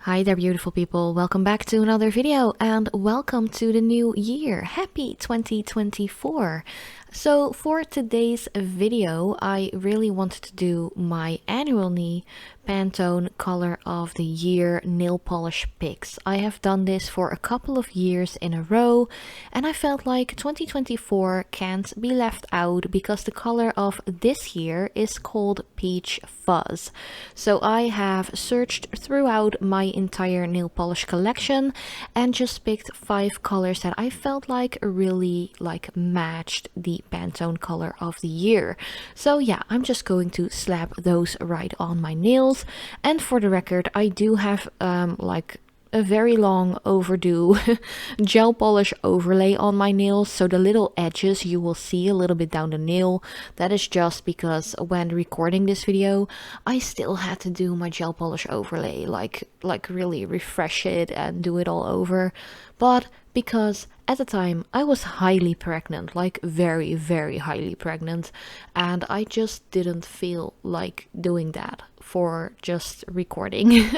Hi there, beautiful people. Welcome back to another video and welcome to the new year. Happy 2024. So for today's video, I really wanted to do my annually Pantone color of the year nail polish picks. I have done this for a couple of years in a row and I felt like 2024 can't be left out because the color of this year is called Peach Fuzz. So I have searched throughout my entire nail polish collection and just picked 5 colors that I felt like really matched the Pantone color of the year. So yeah, I'm just going to slap those right on my nails. And for the record, I do have a very long overdue gel polish overlay on my nails, so the little edges you will see a little bit down the nail, that is just because when recording this video I still had to do my gel polish overlay, like really refresh it and do it all over. But because at the time I was highly pregnant, like very highly pregnant, and I just didn't feel like doing that for just recording.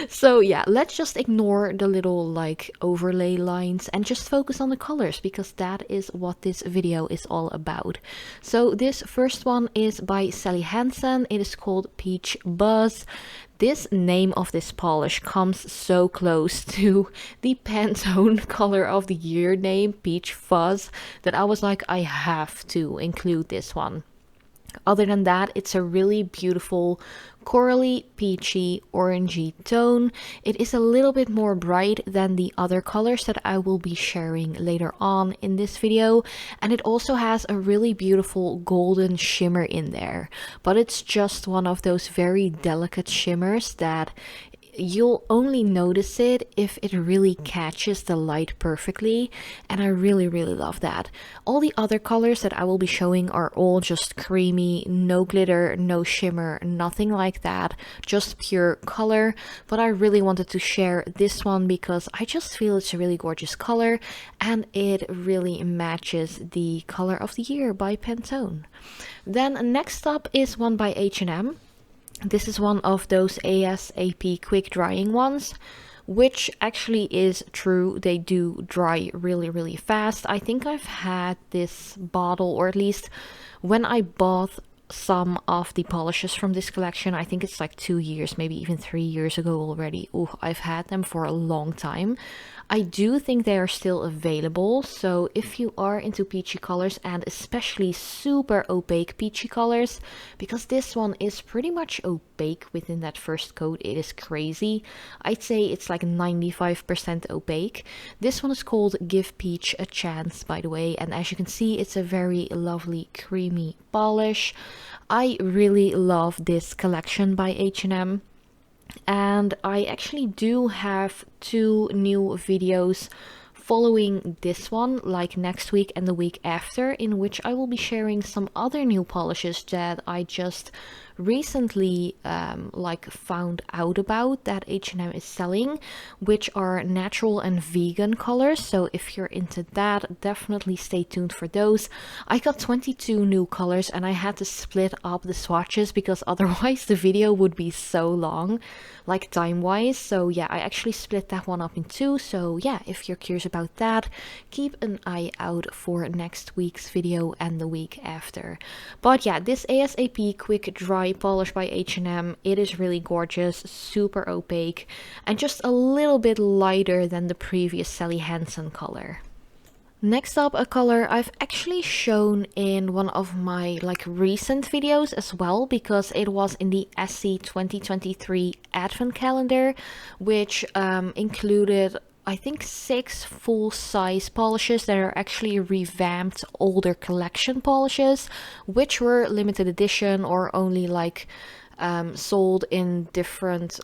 So yeah, let's just ignore the little overlay lines and just focus on the colors, because that is what this video is all about. So this first one is by Sally Hansen. It is called Peach Fuzz. This name of this polish comes so close to the Pantone color of the year name, Peach Fuzz, that I was like, I have to include this one. Other than that, it's a really beautiful corally, peachy, orangey tone. It is a little bit more bright than the other colors that I will be sharing later on in this video. And it also has a really beautiful golden shimmer in there. But it's just one of those very delicate shimmers that you'll only notice it if it really catches the light perfectly, and I really love that. All the other colors that I will be showing are all just creamy, no glitter, no shimmer, nothing like that, just pure color. But I really wanted to share this one because I just feel it's a really gorgeous color and it really matches the color of the year by Pantone. Then next up is one by H&M. This is one of those ASAP quick drying ones, which actually is true. They do dry really fast. I think I've had this bottle, or at least when I bought some of the polishes from this collection, I think it's like 2 years, maybe even 3 years ago already. Oh, I've had them for a long time. I do think they are still available, so if you are into peachy colors, and especially super opaque peachy colors, because this one is pretty much opaque within that first coat, it is crazy. I'd say it's like 95% opaque. This one is called Give Peach a Chance, by the way, and as you can see, it's a very lovely creamy polish. I really love this collection by H&M. And I actually do have 2 new videos following this one, like next week and the week after, in which I will be sharing some other new polishes that I just recently found out about that H&M is selling, which are natural and vegan colors. So if you're into that, definitely stay tuned for those. I got 22 new colors and I had to split up the swatches because otherwise the video would be so long, like time wise. So yeah, I actually split that one up in 2. So yeah, if you're curious about that, keep an eye out for next week's video and the week after. But yeah, this ASAP quick dry polish by H&M, it is really gorgeous, super opaque, and just a little bit lighter than the previous Sally Hansen color. Next up, a color I've actually shown in one of my recent videos as well, because it was in the SC 2023 advent calendar, which included I think 6 full-size polishes that are actually revamped older collection polishes, which were limited edition or only sold in different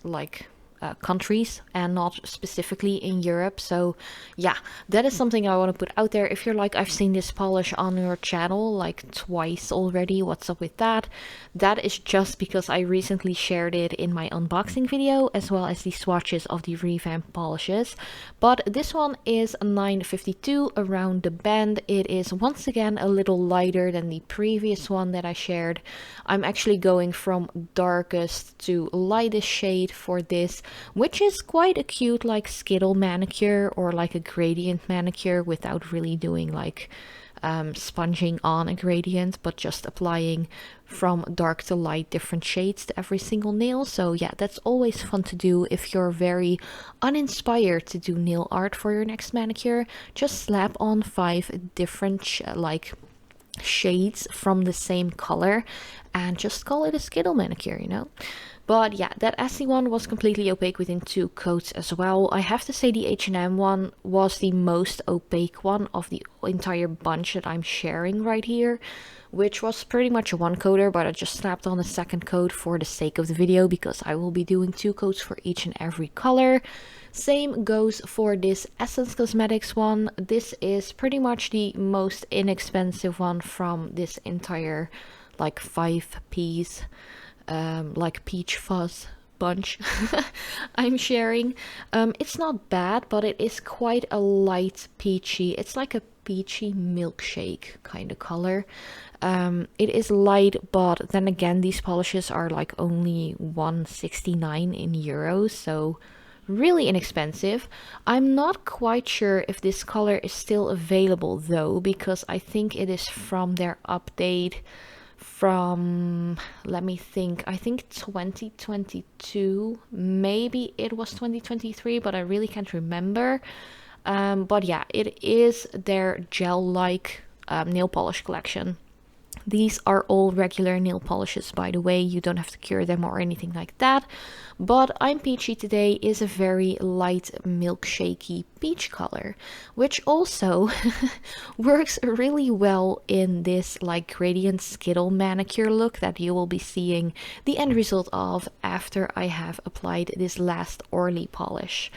countries and not specifically in Europe. So yeah, that is something I want to put out there. If you're like, I've seen this polish on your channel like twice already, what's up with that? That is just because I recently shared it in my unboxing video, as well as the swatches of the revamped polishes. But this one is a 952 around the bend. It is once again a little lighter than the previous one that I shared. I'm actually going from darkest to lightest shade for this, which is quite a cute like Skittle manicure or like a gradient manicure without really doing like sponging on a gradient, but just applying from dark to light different shades to every single nail. So yeah, that's always fun to do if you're very uninspired to do nail art for your next manicure. Just slap on 5 different like shades from the same color and just call it a Skittle manicure, you know. But yeah, that Essie one was completely opaque within 2 coats as well. I have to say the H&M one was the most opaque one of the entire bunch that I'm sharing right here, which was pretty much a 1-coater, but I just slapped on a 2nd coat for the sake of the video because I will be doing 2 coats for each and every color. Same goes for this Essence Cosmetics one. This is pretty much the most inexpensive one from this entire like 5-piece like Peach Fuzz bunch I'm sharing. It's not bad, but it is quite a light peachy. It's like a peachy milkshake kind of color. It is light, but then again, these polishes are like only €1.69 in euros, so really inexpensive. I'm not quite sure if this color is still available though, because I think it is from their update from, let me think, I think 2022, maybe it was 2023, but I really can't remember. But yeah, it is their gel-like nail polish collection. These are all regular nail polishes, by the way. You don't have to cure them or anything like that. But I'm Peachy today is a very light milkshakey peach color, which also works really well in this like gradient Skittle manicure look that you will be seeing the end result of after I have applied this last oily polish.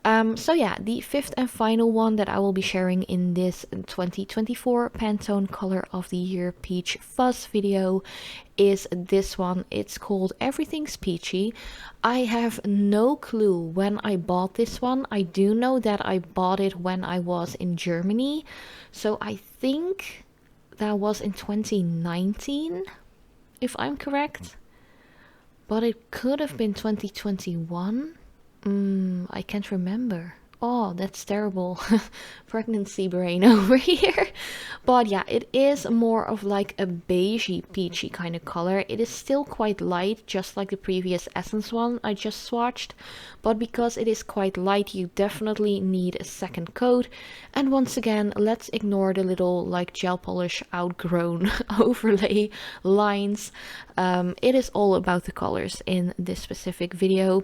So yeah, the 5th and final one that I will be sharing in this 2024 Pantone Color of the Year Peach Fuzz video is this one. It's called Everything's Peachy. I have no clue when I bought this one. I do know that I bought it when I was in Germany. So I think that was in 2019, if I'm correct. But it could have been 2021. I can't remember. Oh, that's terrible. Pregnancy brain over here. But yeah, it is more of like a beigey peachy kind of color. It is still quite light, just like the previous Essence one I just swatched. But because it is quite light, you definitely need a 2nd coat. And once again, let's ignore the little like gel polish outgrown overlay lines. It is all about the colors in this specific video.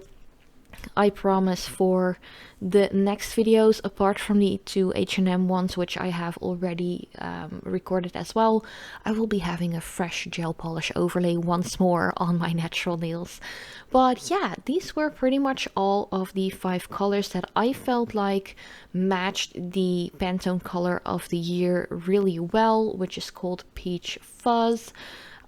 I promise for the next videos, apart from the 2 H&M ones, which I have already recorded as well, I will be having a fresh gel polish overlay once more on my natural nails. But yeah, these were pretty much all of the 5 colors that I felt like matched the Pantone Color of the Year really well, which is called Peach Fuzz.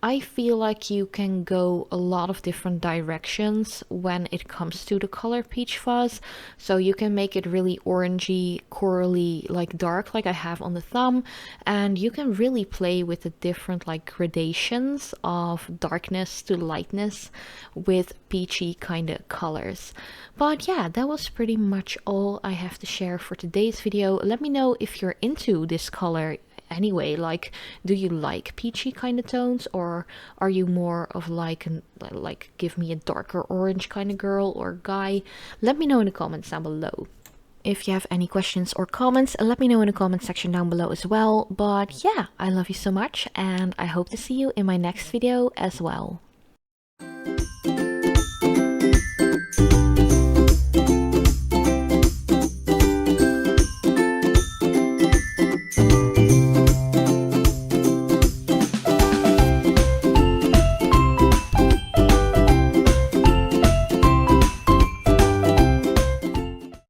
I feel like you can go a lot of different directions when it comes to the color Peach Fuzz. So you can make it really orangey, corally, like dark like I have on the thumb. And you can really play with the different like gradations of darkness to lightness with peachy kind of colors. But yeah, that was pretty much all I have to share for today's video. Let me know if you're into this color anyway. Like, do you like peachy kind of tones, or are you more of like give me a darker orange kind of girl or guy? Let me know in the comments down below. If you have any questions or comments, let me know in the comment section down below as well. But yeah, I love you so much, and I hope to see you in my next video as well.